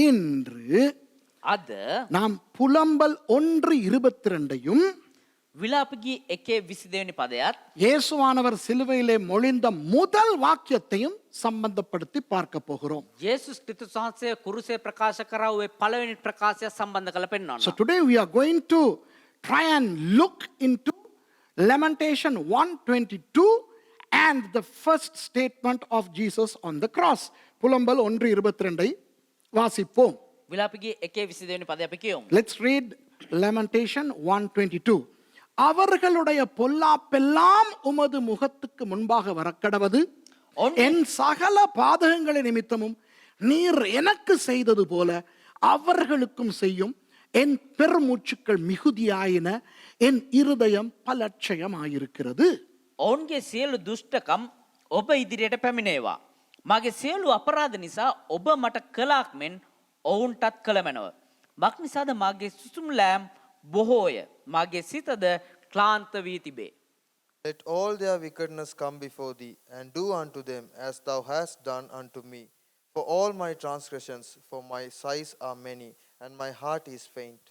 இன்று අද நாம் புலம்பல் 1:22 විලාපගී 1:22 පදයත් இயேசுவானவர் சிலுவையிலே மொழிந்த முதல் வாக்கியத்தையும் சம்பந்தப்படுத்தி பார்க்க போகிறோம். යේසුස් ක්‍රිස්තුස් වහන්සේ කුරුසේ ප්‍රකාශ කරා ඔය පළවෙනි ප්‍රකාශය සම්බන්ධ කරලා පෙන්වනවා. So today we are going to try and look into Lamentation 1:22 and the first statement of Jesus on the cross. புலம்பல் 1:22 வாசிப்போம். විලාපගී 1:22 පදය අපි කියමු. Let's read Lamentation 1:22. அவர்களுடைய பொல்லாப்பெல்லாம் உமது முகத்துக்கு முன்பாக வரக்கடவது, என் சகல பாதகங்களின் நிமித்தமும் நீர் எனக்கு செய்தது போல அவர்களுக்கும் செய்யும். என் பெருமூச்சுக்கள் மிகுதியாயின, என் இருதயம் பலட்சயமாயிருக்கிறது. ඔවුන්ගේ සියලු දුෂ්ටකම් ඔබ ඉදිරියට පැමිණේවා. මගේ සියලු අපරාධ නිසා ඔබ මට කළාක් මෙන් ඔවුන්ටත් කළමැනව. මක් නිසාද මගේ සුසුම්ලෑම් බොහෝය. මගේ සිතද ක්ලාන්ත වී තිබේ. Let all their wickedness come before thee, and do unto them as thou hast done unto me. For all my transgressions, for my sighs are many, and my heart is faint.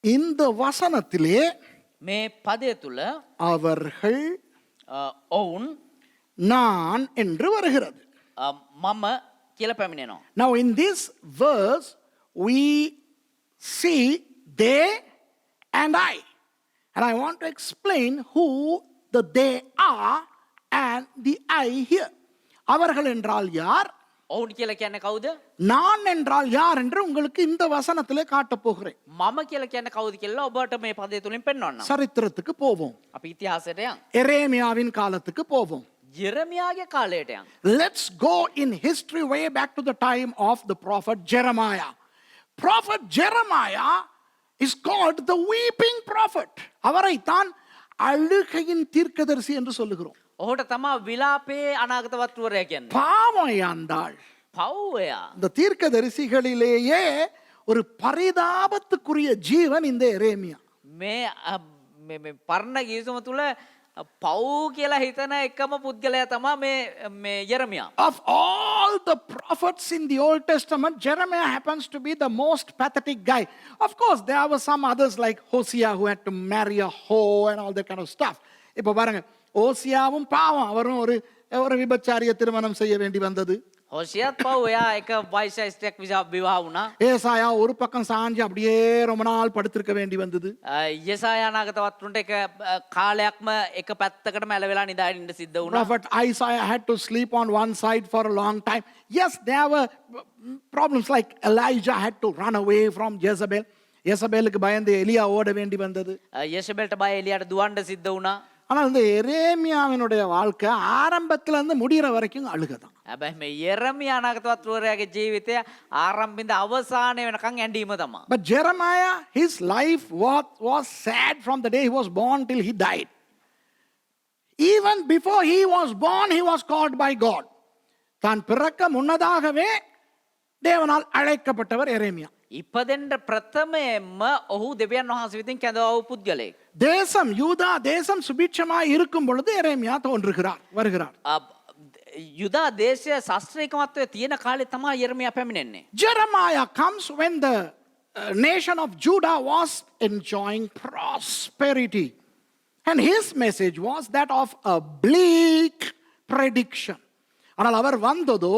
இந்த வசனத்திலே මේ පදය තුළ அவர்கள் ඔවුන් நான் என்று வருகிறது. මම කියල පැමිණෙනවා. Now in this verse we see they and I. And I want to explain who the they are and the I here. அவர்கள் என்றால் யார், ඔවුන් කියල කියන්න කවුද? நான் என்றால் யார் என்று உங்களுக்கு இந்த வசனத்திலே காட்டப் போகிறேன். මම කියල කියන්න කවුද කියලා ඔබට මේ පදය තුළින් පෙන්වන්න. சரித்திரத்துக்கு போவோம். අපි ඉතිහාසයට යන්. எரேமியாவின் காலத்துக்கு போவோம். ජෙරමියාගේ කාලයට යන්. Let's go in history way back to the time of the prophet Jeremiah. Prophet Jeremiah is called the weeping prophet. அவரைத்தான் அழுகையின் தீர்க்கதரிசி என்று சொல்லுகிறோம். ඔහුට තමා විලාපේ අනාගත වත්වරයා කියන්නේ. பாவையாண்டாள். පව්වයා. இந்த தீர்க்கதரிசிகளிலேயே ஒரு பரிதாபத்துக்குரிய ஜீவன் இந்த எரேமியா. මේ පරණ ගිවිසුම තුළ පව් කියලා හිතන එකම පුද්ගලයා තමා මේ යෙරමියා. Of all the prophets in the Old Testament, Jeremiah happens to be the most pathetic guy. Of course, there were some others like Hosea who had to marry a hoe and all that kind of stuff. இப்போ பாருங்க, ஓசியாவும் பாவம், அவரும் ஒரு விபச்சாரிய திருமணம் செய்ய வேண்டி வந்தது. හොසියත් පව් එයා එක වයිසයිස්ටයක් විවාහ වුණා. ஏசாயா ஒரு பக்கம் சாஞ்சு அப்படியே ரொம்ப நாள் படுத்திருக்க வேண்டி வந்தது. යසායා අනාගත වත්තුන්ට එක කාලයක්ම එක පැත්තකටම ඇලවෙලා නිදාගෙන ඉන්න සිද්ධ වුණා. Prophet Isaiah had to sleep on one side for a long time. Yes, there were problems like Elijah had to run away from Jezebel. Jezebelக்கு பயந்து எலியா ஓட வேண்டி வந்தது. යෙෂබෙල්ට බය එලියට දුවන්න සිද්ධ වුණා. ஆனால் இந்த எரேமியாவினுடைய வாழ்க்கை ஆரம்பத்துல இருந்து முடிகிற வரைக்கும் அழுகதான். හැබැයි මේ යෙරමියා අනාගත වත්වරයාගේ ජීවිතය ආරම්භින්ද අවසානය වෙනකන් ඇඬීම තමා. But Jeremiah, his life was sad from the day he was born till he died. Even before he was born, he was called by God. தான் பிறக்க முன்னதாகவே தேவனால் அழைக்கப்பட்டவர் எரேமியா. ඉපදෙන්ට ප්‍රථමයෙන්ම ඔහු දෙවියන් වහන්සේ විසින් කැඳවා වූ පුද්ගලයෙක්. தேசம் யூதா தேசம் சுபிட்சமாய் இருக்கும் பொழுது எரேமியா வருகிறார். යුදා දේශය ශස්ත්‍රීකමත්වය තියෙන කාලේ තමා යෙරමියා පැමිණෙන්නේ. Jeremiah comes when the nation of Judah was enjoying prosperity. And his message was that of a bleak prediction. ஆனால் அவர் வந்ததோ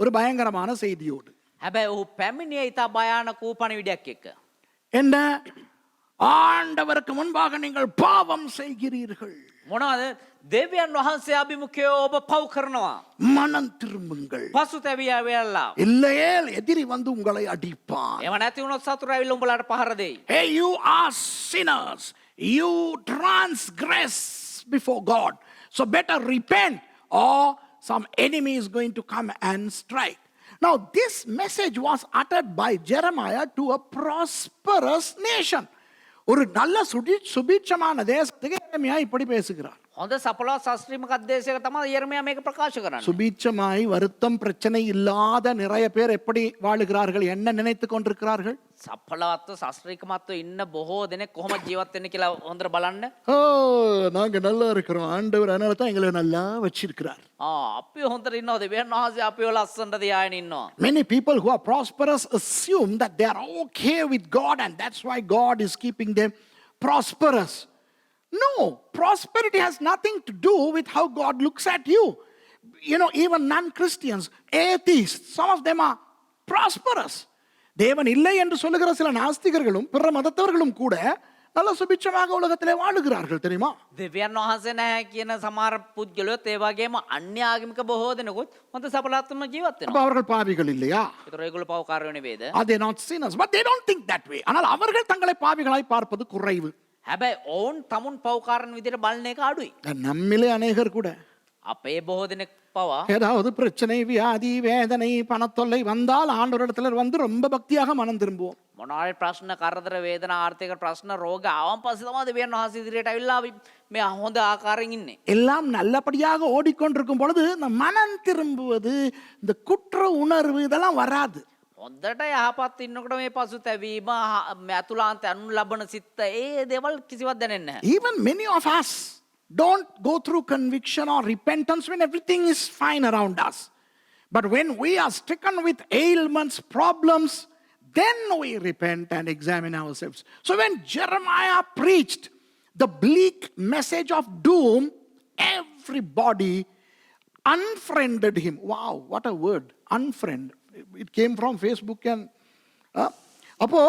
ஒரு பயங்கரமான செய்தியோடு. හැබැයි ඔහු පැමිණිය ඉතා භයානක වූ පණිවිඩයක් එක්ක. என்ன? ஆண்டவருக்கு முன்பாக நீங்கள் பாவம் செய்கிறீர்கள். මොනවද? දෙවියන් වහන්සේ අභිමුඛයේ ඔබ පව් කරනවා. மனம் திரும்புங்கள். පසුතැවිය වෙලා. இல்லையேல் எதிரி வந்து உங்களை அடிப்பான். එහෙම නැති වුණොත් සතුරු ඇවිල්ලා උඹලාට පහර දෙයි. Hey, you are sinners. You transgress before God. So better repent or some enemy is going to come and strike. Now this message was uttered by Jeremiah to a prosperous nation. ஒரு நல்ல சுபிட்சமான தேசத்துக்கு எரேமியா இப்படி பேசுகிறார். හොඳ සපලවත් ශාස්ත්‍රීයමක අධ්‍යයශයක තමයි යෙරමියා මේක ප්‍රකාශ කරන්නේ. சுபீட்சமாய் வருத்தம் பிரச்சனை இல்லாத நிறைய பேர் எப்படி வாழுகிறார்கள் என்ன நினைத்துக் கொண்டிருக்கிறார்கள்? සපලවත්ව ශාස්ත්‍රීයකමත්ව ඉන්න බොහෝ දෙනෙක් කොහොමද ජීවත් වෙන්නේ කියලා හොඳට බලන්න. ஓ நாங்க நல்லா இருக்கிறோம் ஆண்டவர் அதனால தான் எங்களை நல்லா வச்சிருக்கிறார். අපි හොඳට ඉන්නවා දෙවියන් වහන්සේ අපිව ලස්සනට තියාගෙන ඉන්නවා. Many people who are prosperous assume that they are okay with God and that's why God is keeping them prosperous. No, prosperity has nothing to do with how God looks at you. You know, even non-Christians, atheists, some of them are prosperous. தேவன் இல்லை என்று சொல்லுகிற சில நாஸ்திகர்களும் பிற மதத்தவர்களும் கூட நல்ல சுபிட்சமாக உலகத்திலே வாழுகிறார்கள் தெரியுமா? දෙවියන් වහන්සේ නැහැ කියන සමහර පුද්ගලයෝත් ඒ වගේම අන්‍ය ආගමික බොහෝ දෙනෙකුත් හොඳ සපලත්වම ජීවත් அப்ப වෙනවා. அவர்கள் பாவிகள் இல்லையா? ඒතර ඒගොල්ලෝ පව්කාරයෝ නෙවෙයිද? Are they not sinners? But they don't think that way. ஆனால் அவர்கள் தங்களை பாவிகளாய் பார்ப்பது குறைவு. හැබැයි ඔවුන් තමුන් පව්කාරන විදිහට බලන එක අඩුයි. நம்மிலே அநேகர் கூட අපේ බොහෝ දෙනෙක් පවා ஏதாவது பிரச்சனை வியாதி வேதனை பணத்தொல்லை வந்தால் ஆண்டவரிடத்துல வந்து ரொம்ப பக்தியாக மனம் திரும்புவோம். මොනවාරි ප්‍රශ්න කරදර වේදනා ආර්ථික ප්‍රශ්න රෝග ආවන් පස්සේ තමයි දෙවියන් වහන්සේ ඉදිරියට ඇවිල්ලා අපි මේ හොඳ ආකාරයෙන් ඉන්නේ. எல்லாம் நல்லபடியாக ஓடிக்கொண்டிருக்கும் பொழுது இந்த மனம் திரும்புவது இந்த குற்ற உணர்வு இதெல்லாம் வராது. හොඳට යහපත් ඉන්නකොට මේ පසුතැවීම මේ අතුලාන්ත අනුන් ලබන සිත් ඒ දේවල් කිසිවක් දැනෙන්නේ නැහැ. Even many of us don't go through conviction or repentance when everything is fine around us. But when we are stricken with ailments, problems, then we repent and examine ourselves. So when Jeremiah preached the bleak message of doom, everybody unfriended him. Wow, what a word, unfriend. It came from Facebook and அப்போ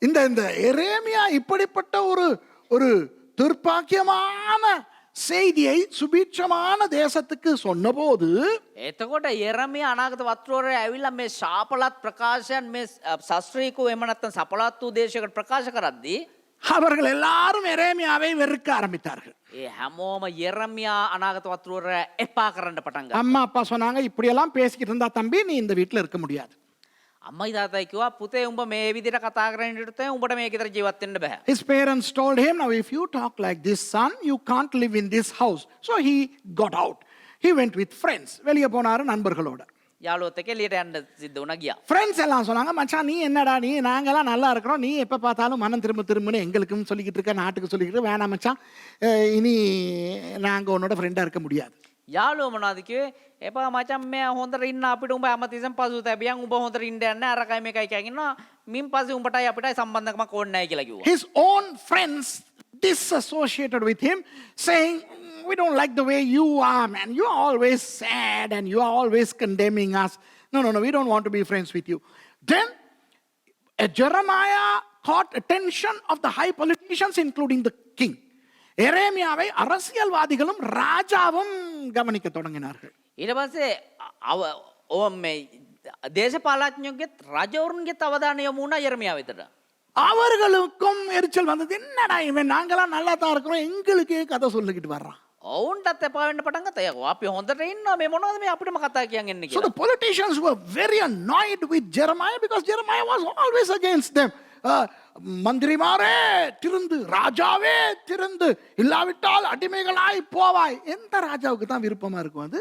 இந்த இந்த எரேமியா இப்படிப்பட்ட ஒரு ஒரு துர்ப்பாக்கியமான செய்தியை சுபீட்சமான தேசத்துக்கு சொன்னபோது එතකොට යෙරමියා අනාගත වත්‍රෝරේ ඇවිල්ලා මේ ශාපලත් ප්‍රකාශයන් මේ ශාස්ත්‍රීයකෝ එහෙම නැත්නම් සපලත් වූ දේශයකට ප්‍රකාශ කරද්දී அவர்கள் எல்லாரும் எரேமியாவை வெறுக்க ஆரம்பித்தார்கள். ඒ හැමෝම යෙරමියා අනාගත වත්‍රෝරේ එපා කරන්න පටන් ගත්තා. அம்மா அப்பா சொன்னாங்க இப்படியெல்லாம் பேசிக்கிட்டு இருந்தா தம்பி நீ இந்த வீட்டில் இருக்க முடியாது. අම්මයි තාත්තයි කිව්වා පුතේ උඹ මේ විදිහට කතා කරගෙන ඉඳිට උඹට මේක විතර ජීවත් වෙන්න බෑ. His parents told him, now if you talk like this son, you can't live in this house. So he got out. He went with friends. வெளியே போனாரு நண்பர்களோட. යාළුවොත් එක්ක එළියට යන්න සිද්ධ වුණා ගියා. ஃப்ரெண்ட்ஸ் எல்லாம் சொன்னாங்க மச்சான் நீ என்னடா நீ நாங்கெல்லாம் நல்லா இருக்கிறோம் நீ எப்போ பார்த்தாலும் மனம் திரும்புன்னு எங்களுக்கும் சொல்லிக்கிட்டு இருக்க நாட்டுக்கு சொல்லிக்கிட்டு வேணாம் மச்சான் இனி நாங்கள் உன்னோட ஃப்ரெண்டாக இருக்க முடியாது. යාළුවෝ මොනවද කිව්වේ? එපා මචං මෙයා හොඳට ඉන්න අපිට උඹ හැමතිස්සෙම පසුතැවියන් උඹ හොඳට ඉන්න යන්නේ අරකයි මේකයි කියගෙන ඉන්නවා. මින් පස්සේ උඹටයි අපිටයි සම්බන්ධකමක් ඕනේ නැහැ කියලා කිව්වා. His own friends disassociated with him saying we don't like the way you are man. You are always sad and you are always condemning us. No, we don't want to be friends with you. Then Jeremiah caught attention of the high politicians including the king. எரேமியாவை அரசியல்வாதிகளும் ராஜாவும் கவனிக்க தொடங்கினார்கள். ඊට පස්සේ මේ දේශපාලඥයෝගෙත් රජවරුන්ගෙත් අවධානය යොමු වුණා යෙරමියා වෙතට. அவர்களுக்கும் எரிச்சல் வந்தது. என்னடா இவன் நாங்களாம் நல்லா தான் இருக்கிறோம் எங்களுக்கே கதை சொல்லிக்கிட்டு வர்றான். ඔවුන්ටත් එපා වෙන්න පටන් ගත්තා. යකෝ අපි හොඳට ඉන්නවා මේ මොනවද මේ අපිටම කතා කියන් එන්නේ So කියලා. the politicians were very annoyed with Jeremiah because Jeremiah was always against them. மந்திரிமாரே திருந்து ராஜாவே திருந்து இல்லாவிட்டால் அடிமைகளாய் போவாய். எந்த ராஜாவுக்கு தான் விருப்பமா இருக்கும் அது?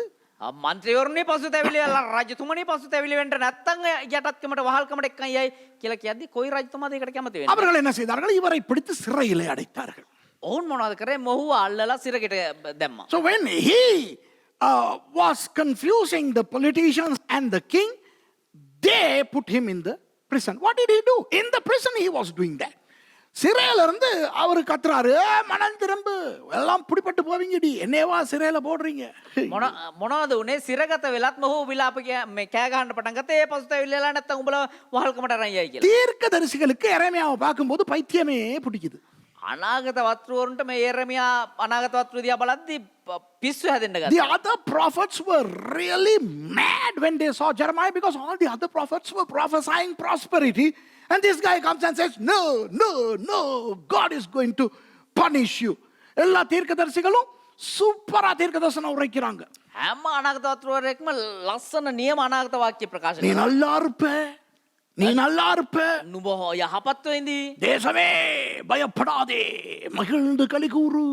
මන්ත්‍රීවරුනේ පසුතැවිලි රජතුමනි පසුතැවිලි වෙන්න නැත්තම් යටත්කමට වහල්කමට එක්කන් යයි කියලා කියද්දි කොයි රජතුමාද ඒකට කැමති වෙන්නේ? அவர்கள் என்ன செய்தார்கள்? இவரை பிடித்து சிறையிலே அடைத்தார்கள். ඔවුන් මොනවද කරේ? මොහුව අල්ලලා සිරකට දැම්මා. So when he was confusing the politicians and the king, they put him in the prison. What did he do? In the prison he was doing that. சிறையில இருந்து அவரு கத்துறாரு மனம் திரும்பு எல்லாம் பிடிப்பட்டு போவீங்கடி என்னேவா சிறையில போடுறீங்க. මොනවද උනේ? සිරගත වෙලත් මොහු විලාප මේ කෑ ගහන්න පටන් ගත්තා. ඒ පසුතැවිල්ලලා නැත්තම් උඹලා වහල්කමට අරන් යයි කියලා. தீர்க்கதரிசிகளுக்கு எரேமியாவை பார்க்கும்போது பைத்தியமே பிடிக்குது. අනාගත වත්රුවරුන්ට මේ යෙරමියා අනාගත වත්රුව දිහා බලද්දි පිස්සු හැදෙන්න The ගත්තා. other prophets were really mad when they saw Jeremiah because all the other prophets were prophesying prosperity. And this guy comes and says, no, God is going to punish you. எல்லா தீர்க்கதரிசிகளும் சூப்பரா தீர்க்கதரிசனம் உரைக்கிறாங்க. හැම අනාගත වත්රුවරෙක්ම ලස්සන නියම අනාගත වාක්‍ය ප්‍රකාශ நீ කරනවා. நல்லா இருப்ப நீ நல்லா இருப்ப නුඹ යහපත් වෙඳි. தேசமே பயப்படாதே மகிழ்ந்து களி கூறு.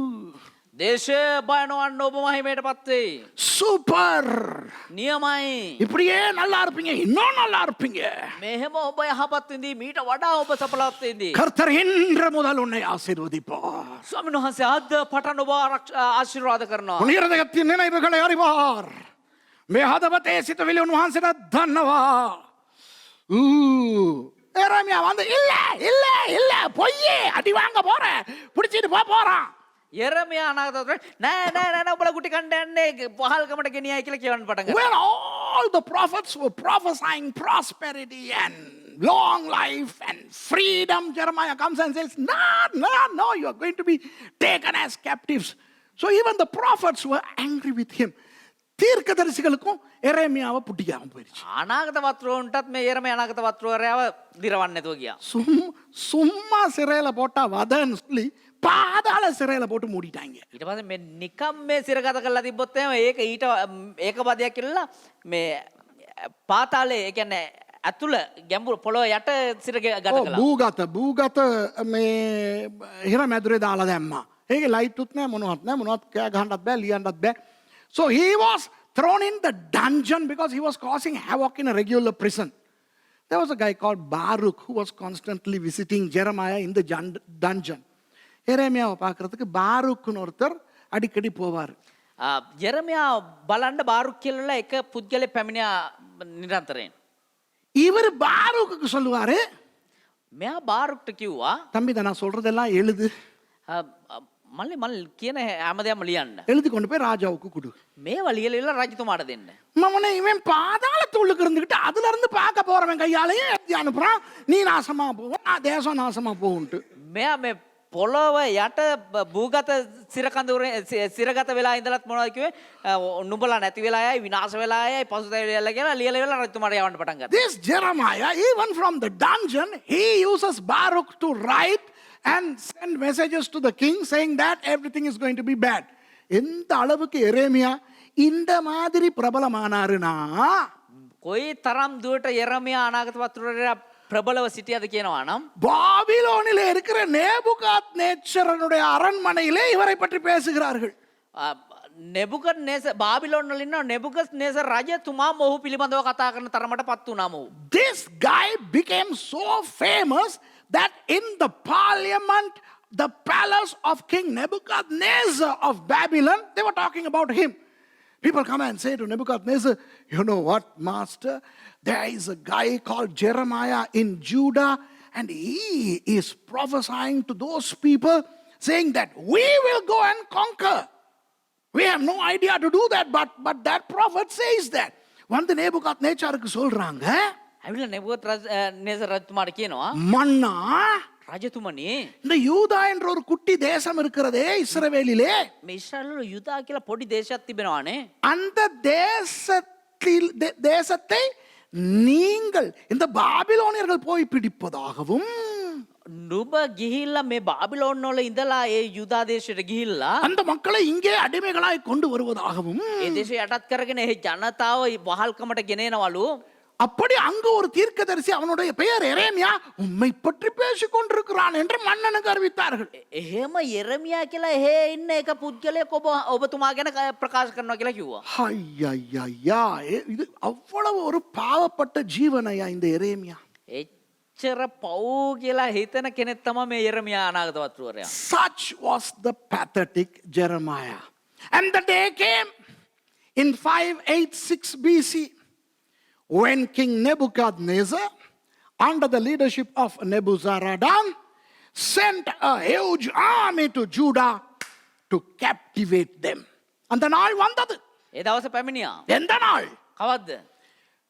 දේශය බයනවන්න ඔබ මහිමයට පත්වේ. சூப்பர், නියමයි. இப்படியே நல்லா இருப்பீங்க, இன்னும் நல்லா இருப்பீங்க. මෙහෙම ඔබ යහපත් විඳී මීට වඩා ඔබ සඵලත් විඳී. கர்த்தர் இன்று முதல் உன்னை ஆசீர்வதிப்பார். ස්වාමීන් වහන්සේ අද පටන් ඔබ ආශිර්වාද කරනවා. உன் இருதயத்தின் நினைவுகளை அறிவார். මේ හදවතේ සිතුවිලි උන්වහන්සේට දන්නවා. எரேமியா வந்து இல்ல இல்ல இல்ல பொய்யே, அடி வாங்க போறேன், பிடிச்சிட்டு போறான். යෙරමියා අනාගතවල නෑ නෑ නෑ නෑ ඔබලා කුටි කණ්ඩ යන්නේ පහල්කමට ගෙනියයි කියලා කියවන්න පටන් ගත්තා. When all the prophets were prophesying prosperity and long life and freedom, Jeremiah comes and says, no, you are going to be taken as captives. So even the prophets were angry with him. தீர்க்கதரிசிகளுக்கும் எரேமியாவை பிடிக்காம போயிடுச்சு. අනාගත වත්‍රෝන්ටත් මේ යෙරමියා අනාගත වත්‍රෝරයව දිරවන්න නැතුව ගියා. சும்மா சிறையில போட்டா வதன்னு சொல்லி பாதாள சிறையில போட்டு மூடிட்டாங்க. ඊට පස්සේ මේ නිකම් මේ සිරගත කරලා තිබ්බොත් එහෙම ඒක ඊට ඒක බදයක් කියලා මේ පාතාලේ ඒ කියන්නේ ඇතුළ ගැඹුරු පොළොව යට සිරගත කළා. භූගත මේ හිර මැදුරේ දාලා දැම්මා. ඒකේ ලයිට් උත් නැහැ, මොනවත් කෑ ගහන්නත් බෑ, ලියන්නත් බෑ. So he was thrown in the dungeon because he was causing havoc in a regular prison. There was a guy called Baruch who was constantly visiting Jeremiah in the dungeon. எரேமியாவை பார்க்கறதுக்கு பாருக்குன்னு ஒருத்தர் அடிக்கடி போவார். යෙරමියා බලන්න බාරුක් කියලා එක පුද්ගලෙක් පැමිණියා නිරන්තරයෙන්. இவர் பாருக்குக்கு சொல்லுவாரு, මෙයා බාරුක්ට කිව්වා தம்பி நான் சொல்றதெல்லாம் எழுது, මල්ලි කියන හැමදේම ලියන්න. எழுதி கொண்டு போய் ராஜாவுக்கு கொடு. මේවා ලියලා රජතුමාට දෙන්න. மவனே இவன் பாதாளத்துள்ளுக்கு இருந்துகிட்டு அதுல இருந்து பார்க்க போறவன் கையாலேயே எழுதி அனுப்புறான், நீ நாசமா போவ, நான் தேசம் நாசமா போகுன்ட்டு. මෙයා මේ පොළොව යට භූගත සිරකඳුරේ සිරගත වෙලා ඉඳලත් මොනවද කිව්වේ නුඹලා නැති වෙලා යයි විනාශ වෙලා යයි පසුතැවිලා කියලා ලියලා රජතුමාට යවන්න පටන් ගත්තා. This Jeremiah, even from the dungeon, he uses Baruch to write and send messages to the king saying that everything is going to be bad. எந்த அளவுக்கு எரேமியா இந்த மாதிரி பிரபலமானாருனா, කොයි තරම් දුරට යෙරමියා අනාගත වතුරේ பிரபலව සිටියද කියනවා නම් பாபிலோனிலே இருக்கிற நேபுகாத்நேச்சரனுடைய அரண்மனையிலே இவரை பற்றி பேசுகிறார்கள். නෙබුකඩ්නේසර් බාබිලෝන් වල ඉන්න නෙබුකඩ්නේසර් රජතුමා මොහු පිළිබඳව කතා කරන තරමට පත් වුණා මොහු. This guy became so famous that in the parliament, the palace of King Nebuchadnezzar of Babylon, they were talking about him. People come and say to Nebuchadnezzar, you know what, master? There is a guy called Jeremiah in Judah, and he is prophesying to those people, saying that we will go and conquer. We have no idea to do that, but that prophet says that. வந்து நேபுகாத்நேச்சாருக்கு சொல்றாங்க, ඇවිල්ලා නෙබුකඩ්නේසර් රජතුමාට කියනවා மன்னா, රජතුමනි இந்த யூதா என்ற ஒரு குட்டி தேசம் இருக்கிறதே இஸ்ரவேலிலே, මේ ඉස්රායල් වල යුදා කියලා පොඩි දේශයක් තිබෙනවානේ. அந்த தேசத்தை நீங்கள் இந்த பாபிலோனியர்கள் போய் பிடிப்பதாகவும், නුඹ ගිහිල්ලා මේ බාබිලෝන් වල ඉඳලා ඒ යුදා දේශයට ගිහිල්ලා அந்த மக்களை இங்கே அடிமைகளாய் கொண்டு வருவதாகவும், ඒ දේශය යටත් කරගෙන ඒ ජනතාව වහල්කමට ගෙනෙනවලු. அப்படி அங்கு ஒரு தீர்க்கதரிசி, அவனுடைய பெயர் எரேமியா, உம்மை பற்றி பேசிக் கொண்டிருக்கிறான் என்று மன்னனுக்கு அறிவித்தார்கள். එහෙම යෙරමියා කියලා එහෙ ඉන්න එක පුද්ගලයෙක් ඔබතුමා ගැන ප්‍රකාශ කරනවා කියලා කිව්වා. ஐயா, இது அவ்வளவு ஒரு பாவப்பட்ட ஜீவனையா இந்த எரேமியா. එච්චර පව් කියලා හිතන කෙනෙක් තමයි මේ යෙරමියා අනාගත වතුරයා. Such was the pathetic Jeremiah. And the day came in 586 BC when King Nebuchadnezzar, under the leadership of Nebuzaradan, sent a huge army to Judah to captivate them. அந்த நாள் வந்தது. ඒ දවස පැමිණියා. எந்த நாள்? කවද්ද?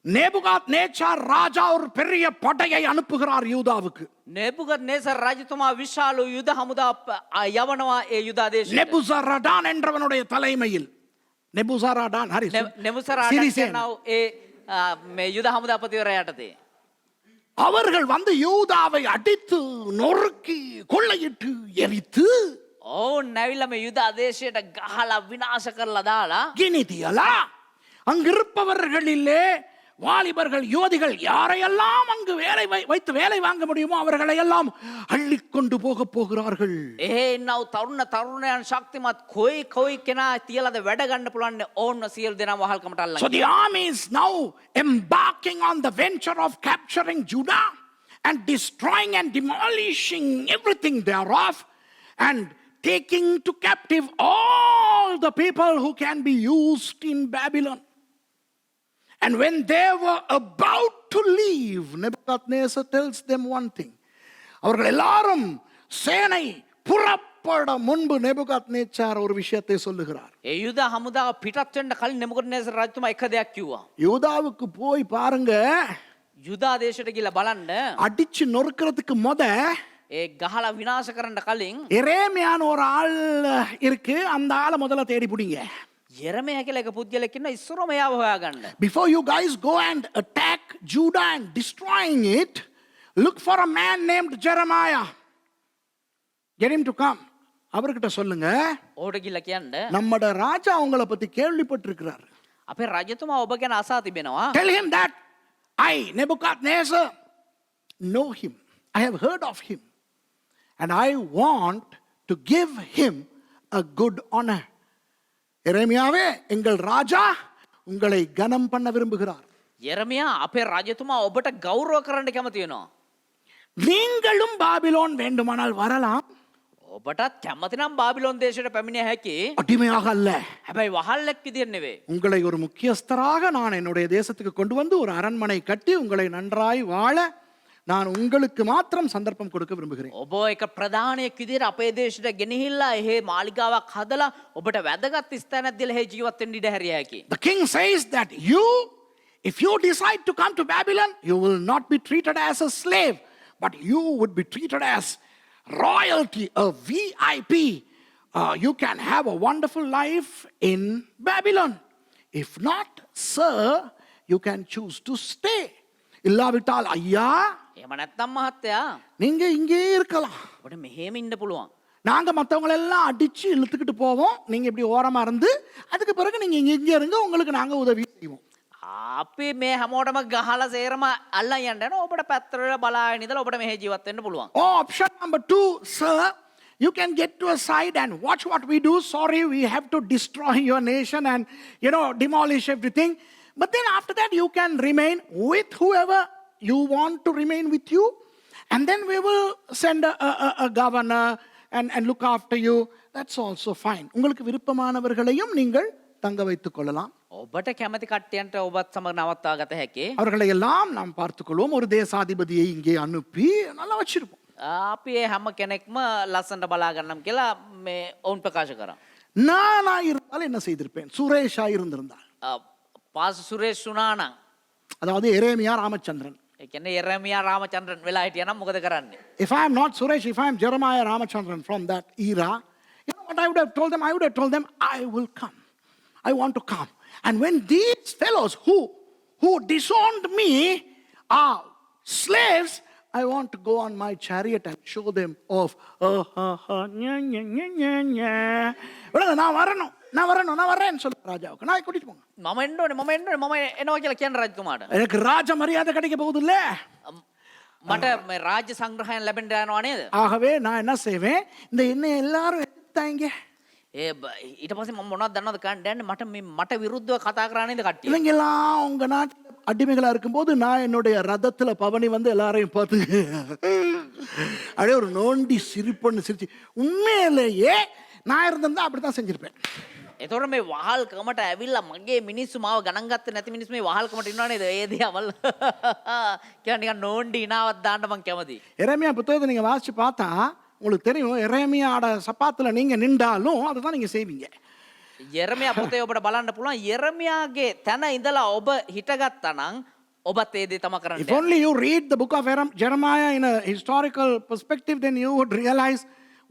நேபுகாத்நேச்சார் ராஜா ஒரு பெரிய படையை அனுப்புகிறார் யூதாவுக்கு. නෙබුකඩ්නේසර් රජතුමා විශාල යුද හමුදා යවනවා ඒ යුදා දේශයට. நெபுசரடான் என்றவனுடைய தலைமையில். நெபுசரடான் ஹரி නෙබුසරාඩන් කියනවා ඒ මේ යුද හමුදාපතිවරයා යටතේ. அவர்கள் வந்து யூதாவை அடித்து நொறுக்கி கொள்ளையிட்டு எரித்து ඔවුන් නැවිල්ලා මේ යුද දේශයට ගහලා විනාශ කරලා දාලා கினிதியலா அங்கிருப்பவர்களிலே வாலிபர்கள் யுவதிகள் யாரையெல்லாம் அங்கு வைத்து வேலை வாங்க முடியுமோ அவர்களை எல்லாம் அள்ளிக்கொண்டு போகிறார்கள். එහෙන්නව තරුණ තරුණයන් ශක්තිමත් කොයි කෙනා තියලාද වැඩ ගන්න පුළුවන් ඕන්න සියලු දෙනා වහල්කමට අල්ලගෙන. So the army is now embarking on the venture of capturing Judah and destroying and demolishing everything thereof and taking to captive all the people who can be used in Babylon. And when they were about to leave, Nebuchadnezzar tells them one thing. அவர்கள் எல்லாரும் சேனை புறப்பட முன்பு Nebuchadnezzar ஒரு விஷயத்தை சொல்லுகிறார். ඒ යුද හමුදාව පිටත් වෙන්න කලින් නෙබුකඩ්නේසර් රජතුමා එක දෙයක් කිව්වා. யூதாவுக்கு போய் பாருங்க, යුදා දේශයට ගිහලා බලන්න அடிச்சு நொறுக்கிறதுக்கு ඒ ගහලා විනාශ කරන්න කලින් எரேமியான்னு ஒரு ஆள் இருக்கு, அந்த ஆளை முதல்ல தேடி பிடிங்க. යෙරමයා කියලා එක පුද්ගලෙක් ඉන්නවා, ඉස්සරම එයාව හොයාගන්න. Before you guys go and attack Judah and destroying it, look for a man named Jeremiah. Get him to come. அவர்கிட்ட சொல்லுங்க, ඕකට ගිහලා කියන්න நம்மட ராஜா உங்களை பத்தி கேள்விப்பட்டிருக்கிறார். අපේ රජතුමා ඔබ ගැන අසා තිබෙනවා. Tell him that I, Nebuchadnezzar, know him. I have heard of him. And I want to give him a good honor. எரேமியாவே, எங்கள் ராஜா உங்களை கனம் பண்ண விரும்புகிறார். යෙරමයා අපේ රජතුමා ඔබට ගෞරව කරන්න කැමති වෙනවා. நீங்களும் பாபிலோன் வேண்டுமானால் வரலாம், ඔබටත් කැමති නම් බාබිලෝන් දේශයට පැමිණිය හැකි. அடிமையாக அல்ல. හැබැයි වහල්ලෙක් විදියට නෙවෙයි. உங்களை ஒரு முக்கியஸ்தராக நான் என்னுடைய தேசத்துக்கு கொண்டு வந்து ஒரு அரண்மனை கட்டி உங்களை நன்றாய் வாழ நான் உங்களுக்கு மாத்திரம் சந்தர்ப்பம் கொடுக்க விரும்புகிறேன். ඔබ එක ප්‍රධානයක් විදියට අපේ දේශයට ගෙනහිල්ලා එහෙ මාලිගාවක් හදලා ඔබට වැදගත් ස්ථානයක් දීලා එහෙ ජීවත් වෙන්න ඉඩ හැරිය හැකි. The king says that if you decide to come to Babylon, you will not be treated as a slave, but you would be treated as royalty, a VIP. You can have a wonderful life in Babylon. If not, sir, you can choose to stay. இல்லாவிட்டால் ஐயா, එහෙම නැත්නම් මහත්තයා நீங்க இங்கே இருக்கலாம். ඔබට මෙහෙම ඉන්න පුළුවන්. நாங்க மற்றவங்களை எல்லாம் அடிச்சு இழுத்துக்கிட்டு போவோம், நீங்க இப்படி ஓரமா இருந்து அதுக்கு பிறகு நீங்க இங்க இருங்க, உங்களுக்கு நாங்க உதவி செய்வோம். අපි මේ හැමෝටම ගහලා සේරම අල්ලන් යන්න යනවා. ඔබට පැත්තට බලාගෙන ඉඳලා ඔබට මෙහෙ ජීවත් වෙන්න පුළුවන්. Option number 2, sir, you can get to a side and watch what we do. Sorry, we have to destroy your nation and demolish everything. But then after that you can remain with whoever you want to remain with you, and then we will send a governor and look after you. That's also fine. உங்களுக்கு விருப்பமானவர்களையும் நீங்கள் தங்க வைத்துக் கொள்ளலாம். ඔබට කැමති කට්ටියන්ට ඔබත් සමග නවත්වා ගත හැකි. அவர்களை எல்லாம் நாம் பார்த்துக்கொள்வோம். ஒரு தேசாதிபதியை இங்கே அனுப்பி நல்லா வச்சிருப்போம். අපි ඒ හැම කෙනෙක්ම ලස්සනට බලා ගන්නම් කියලා මේ ඔවුන් ප්‍රකාශ කරා. நானா இருந்தால் என்ன செய்திருப்பேன்? சுரேஷா இருந்திருந்தால், පාස සුරේෂ් වුණා නම්, அதாவது எரேமியா ராமச்சந்திரன். ඒ කියන්නේ යෙරමියා රාමචන්ද්‍රන් වෙලා හිටියා නම් මොකද කරන්නේ? If I am not Suresh, if I am Jeremiah Ramachandran from that era, you know what I would have told them? I would have told them, I will come. I want to come. And when these fellows who disowned me are slaves, I want to go on my chariot and show them off. நான் வரேன்னு சொல்ல ராஜாவுக்கு, நான் கூட்டிட்டு போங்க. මම එනවා කියලා කියන්න රජතුමාට. எனக்கு ராஜ மரியாதை கிடைக்க போகுது இல்ல, මට මේ රාජ්‍ය සංග්‍රහයන් ලැබෙන්න යනවා නේද? ஆகவே நான் என்ன செய்வேன், இந்த என்ன எல்லாரும் எடுத்தாங்க, ඊට පස්සේ මම මොනවද දන්නවද කණ්ඩයන්නේ මට විරුද්ධව කතා කරන්නේ නේද කට්ටිය? இவங்க எல்லாம் உங்க நாட்டுல அடிமைகளா இருக்கும்போது நான் என்னுடைய ரதத்துல பவனி வந்து எல்லாரையும் பார்த்து அப்படியே ஒரு நோண்டி சிரிப்புன்னு சிரிச்சு, உண்மையிலேயே நான் இருந்திருந்தா அப்படித்தான் செஞ்சிருப்பேன். එතකොට මේ වහල්කමට ඇවිල්ලා මගේ මිනිස්සු මාව ගණන් ගත්තේ නැති මිනිස්සු මේ වහල්කමට ඉන්නව නේද? ඒ දිහාවල් කියන්නේ නිකන් නෝන්ඩි ඉනාවක් දාන්න මං කැමතියි. எரேமியா புத்தகத்தை நீங்க வாசிச்சு பார்த்தா உங்களுக்கு தெரியும், எரேமியாவோட சப்பாத்துல நீங்க நின்றாலும் அதை தான் நீங்க செய்வீங்க. යෙරමියා පොතේ ඔබට බලන්න පුළුවන්. යෙරමියාගේ තැන ඉඳලා ඔබ හිටගත්තා නම් ඔබත් ඒ දේ තමයි කරන්න. If only you read the book of Jeremiah in a historical perspective, then you would realize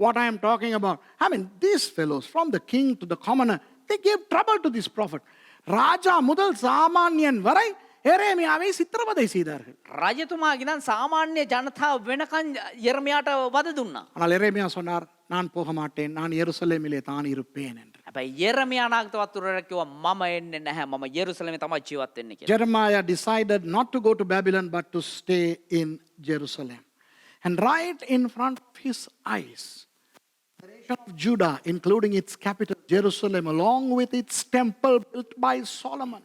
what I am talking about. I mean, these fellows, from the king to the commoner, they gave trouble to this prophet. ராஜா முதல் சாமானியன் வரை எரேமியாவை சித்திரவதை செய்தார்கள். රජතුමාගේ නම් සාමාන්‍ය ජනතාව වෙනකන් යෙරමියාට වද දුන්නා. ஆனால் எரேமியா சொன்னார், நான் போக மாட்டேன், நான் எருசலேமிலே தான் இருப்பேன் என்று. හැබැයි යෙරමියා නාගතවතුරට කිව්වා මම එන්නේ නැහැ. මම යෙරුසලමේ තමයි ජීවත් වෙන්නේ කියලා. Jeremiah decided not to go to Babylon but to stay in Jerusalem. And right in front of his eyes, the nation of Judah, including its capital Jerusalem, along with its temple built by Solomon,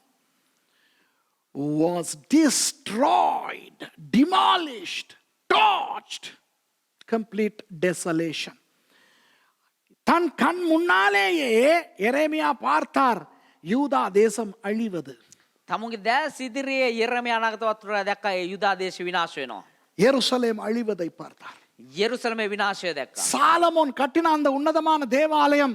was destroyed, demolished, torched, complete desolation. தன் கண் முன்னாலேயே எரேமியா பார்த்தார் யூதா தேசம் அழிவது. තමුන්ගේ දැස් ඉදිරියේ යෙරමියා නාගතවතුරට දැක්කා ඒ යුදා දේශ විනාශ වෙනවා. எருசலேம் அழிவதை பார்த்தார். යෙරුසලමේ විනාශය දැක්කා. சாலமோன் கட்டின அந்த உன்னதமான தேவாலயம்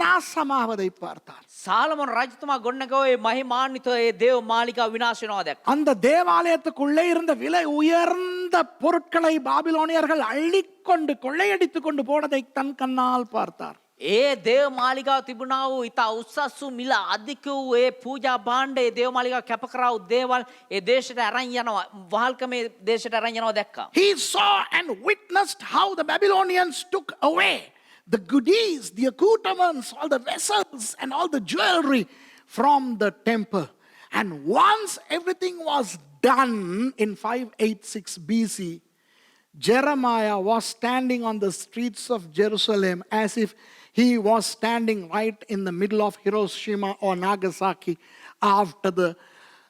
நாசமாவதை பார்த்தார். සාලමොන් රජතුමා ගොඩනගා ඒ මහිමාන්විත ඒ දේව මාලිගාව විනාශ වෙනවා දැක්කා. அந்த தேவாலயத்துக்குள்ளே இருந்த விலை உயர்ந்த பொருட்களை பாபிலோனியர்கள் அள்ளிக்கொண்டு கொள்ளையடித்துக் கொண்டு போனதை தன் கண்ணால் பார்த்தார். ඒ දේව මාලිගාව තිබුණා වූ ඉතා උසස් වූ මිල අධික වූ ඒ පූජා භාණ්ඩ ඒ දේව මාලිගාව කැප කරා වූ දේවල් ඒ දේශයට අරන් යනවා වහල්කමේ දේශයට අරන් යනවා දැක්කා. He saw and witnessed how the Babylonians took away the goodies, the accoutrements, all the vessels and all the jewelry from the temple. And once everything was done in 586 BC, Jeremiah was standing on the streets of Jerusalem as if he was standing right in the middle of Hiroshima or Nagasaki after the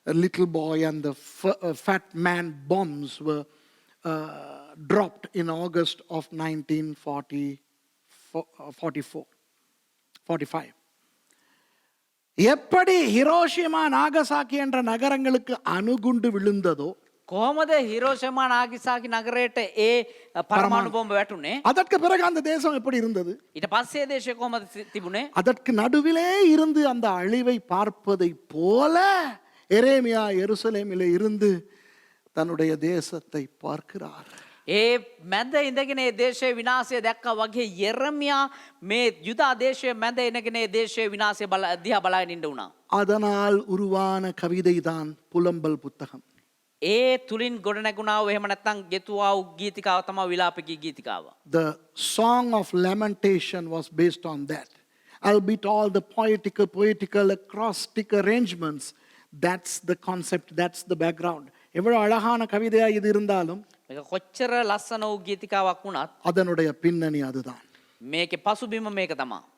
little boy and the fat man bombs were dropped in August of 1945. எப்படி Hiroshima Nagasaki என்ற நகரங்களுக்கு அணுகுண்டு விழுந்ததோ කොහොමද හිරෝෂිමා නාගසාකි නගරයට ඒ පරමාණු බෝම්බ වැටුනේ? அதற்கு பிறகு அந்த தேசம் எப்படி இருந்தது? ඊට පස්සේ දේශය කොහොමද තිබුණේ? அதற்கு நடுவிலே இருந்து அந்த அழிவை பார்ப்பதை போல எரேமியா எருசலேமிலே இருந்து தன்னுடைய தேசத்தை பார்க்கிறார். ඒ මැද ඉඳගෙන ඒ දේශයේ විනාශය දැක්කා වගේ යෙරමියා මේ යුදා දේශයේ මැද ඉඳගෙන ඒ දේශයේ විනාශය දිහා බලාගෙන ඉන්න උනා. அதனால் உருவான கவிதைதான் புலம்பல் புத்தகம். ඒ තුලින් ගොඩ නැගුණා වූ එහෙම නැත්නම් ගෙතුවා වූ ගීතිකාව තමයි විලාපකී ගීතිකාව. The song of lamentation was based on that. Albeit all the poetical acrostic arrangements, that's the concept, that's the background. எவ்வளவு அழகான கவிதையா இது இருந்தாலும் මේක කොච්චර ලස්සන වූ ගීතිකාවක් වුණත් அதனுடைய பின்னணி அதுதான். මේකේ පසුබිම මේක තමයි.